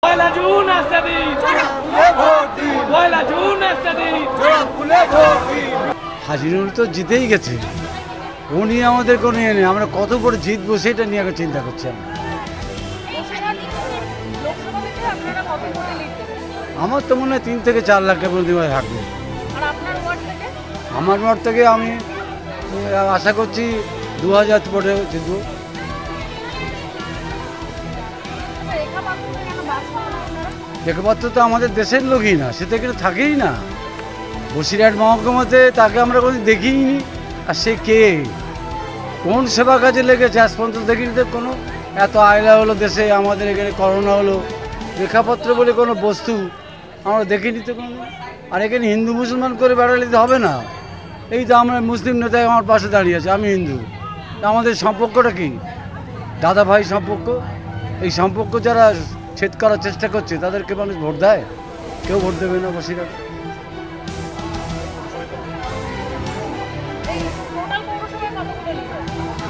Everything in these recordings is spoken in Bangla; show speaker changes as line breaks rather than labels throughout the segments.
পয়লা জুন আসছে দিন, পয়লা জুন আসছে দিন।
হাজি নুরুল তো জিতেই গেছে, ও নিয়ে আমাদের কোনো ইয়ে নেই। আমরা কত করে জিতবো সেটা নিয়ে আগে চিন্তা করছি আমরা। আমার তো মনে হয় 3 থেকে 4 লাখের মধ্যে থাকবে। আমার ওয়ার্ড থেকে আমি আশা করছি 2000 পরে জিতবো। রেখাপাত্র তো আমাদের দেশের লোকই না, সে তো এখানে থাকেই না। বসিরহাট মহকুমাতে তাকে আমরা কোনো দেখিনি। আর সে কে, কোন সেবা কাজে লেগেছে আজ পর্যন্ত দেখিনি তো। কোনো এত আয়লা হলো দেশে, আমাদের এখানে করোনা হলো, রেখাপত্র বলে কোনো বস্তু আমরা দেখিনি তো কোনো। আর এখানে হিন্দু মুসলমান করে বেড়ালে তো হবে না। এই তো আমরা মুসলিম নেতাই আমার পাশে দাঁড়িয়ে আছে, আমি হিন্দু। আমাদের সম্পর্কটা কি? দাদা ভাই সম্পর্ক। এই সম্পর্ক যারা ছেদ করার চেষ্টা করছে তাদেরকে মানুষ ভোট দেয়? কেউ ভোট দেবে না বসিরহাট।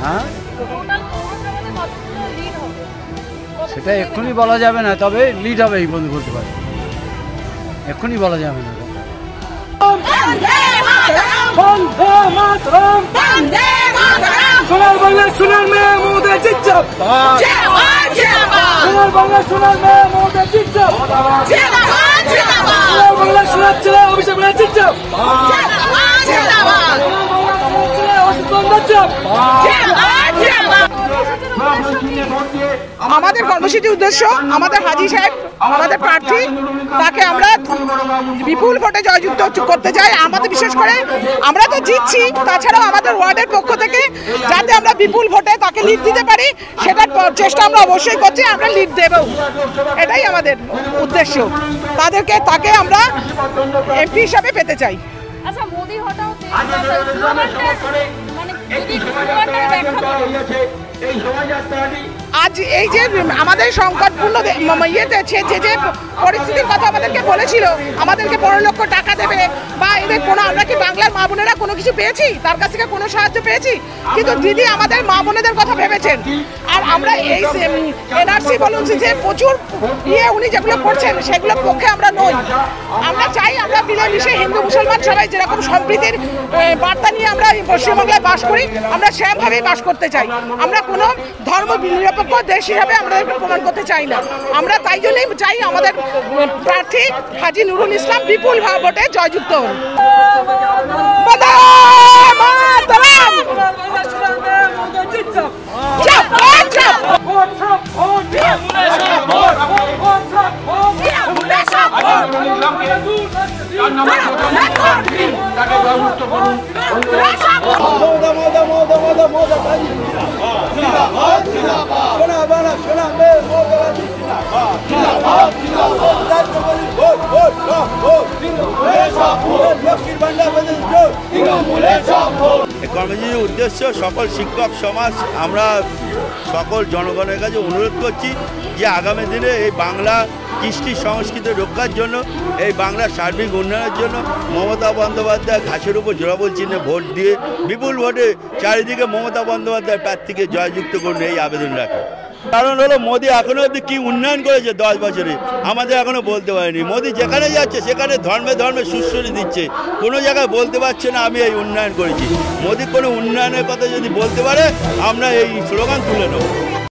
হ্যাঁ, সেটা এক্ষুনি বলা যাবে না, তবে লিড হবে এই বন্ধু বলতে পারে, এক্ষুনি বলা যাবে না।
সোনার বাংলা সোনার মেয়ে মোদের জিজ্ঞাসা, সোনার বাংলা সোনার মেয়ে মোদের জিজ্ঞাসা, সোনার বাংলা সোনার ছেলে অভিষেক জিজ্ঞাসা,
আমাদের কর্মসূচির উদ্দেশ্য আমাদের হাজী সাহেব, আমাদের প্রার্থী, তাকে আমরা বিপুল ভোটে জয়যুক্ত করতে চাই। আমাদের বিশেষ করে আমরা তো জিতছি, তাছাড়াও আমাদের ওয়ার্ডের পক্ষ থেকে যাতে আমরা বিপুল ভোটে তাকে লিড দিতে পারি সেটার চেষ্টা আমরা অবশ্যই করছি। আমরা লিড দেব, এটাই আমাদের উদ্দেশ্য। তাকে আমরা এমপি হিসাবে পেতে চাই।
আচ্ছা, মোদি হটাও
আজ এই যে আমাদের সংকটপূর্ণ ইয়েতে যে পরিস্থিতির কথা আমাদেরকে বলেছিল, আমাদেরকে 15 লক্ষ টাকা দেবে বা এদের কোনো, আমরা কি বাংলার মা বোনেরা কোনো কিছু পেয়েছি? তার কাছ থেকে কোনো সাহায্য পেয়েছি? কিন্তু দিদি আমাদের মা বোনেদের কথা ভেবেছেন। আর আমরা এই এনআরসি বলুন যে প্রচুর উনি যেগুলো করছেন সেগুলোর পক্ষে আমরা নই। আমরা চাই আমরা মিলেমিশে হিন্দু মুসলমান সবাই যেরকম সম্প্রীতির বার্তা নিয়ে আমরা পশ্চিমবাংলায় বাস করি, আমরা সেভাবেই বাস করতে চাই। আমরা কোনো ধর্ম নিরপেক্ষ দেশ হিসাবে আমাদেরকে প্রমাণ করতে চাই না। আমরা তাই জন্যই চাই আমাদের প্রার্থী হাজী নুরুল ইসলাম বিপুল ভোটে জয়যুক্ত হন।
কর্মসূচির উদ্দেশ্য সকল শিক্ষক সমাজ, আমরা সকল জনগণের কাছে অনুরোধ করছি যে আগামী দিনে এই বাংলা কৃষ্টি সংস্কৃতি রক্ষার জন্য, এই বাংলার সার্বিক উন্নয়নের জন্য মমতা বন্দ্যোপাধ্যায় ঘাসের উপর জোড়াবল চিহ্নে ভোট দিয়ে বিপুল ভোটে চারিদিকে মমতা বন্দ্যোপাধ্যায় প্রার্থীকে জয়যুক্ত করুন, এই আবেদন রাখে। কারণ হলো মোদি এখনো অব্দি কী উন্নয়ন করেছে 10 বছরে আমাদের এখনো বলতে পারেনি। মোদি যেখানে যাচ্ছে সেখানে ধর্মে ধর্মে সুশ্রী দিচ্ছে, কোনো জায়গায় বলতে পারছে না আমি এই উন্নয়ন করেছি। মোদি কোনো উন্নয়নের কথা যদি বলতে পারে আমরা এই স্লোগান তুলে নেব।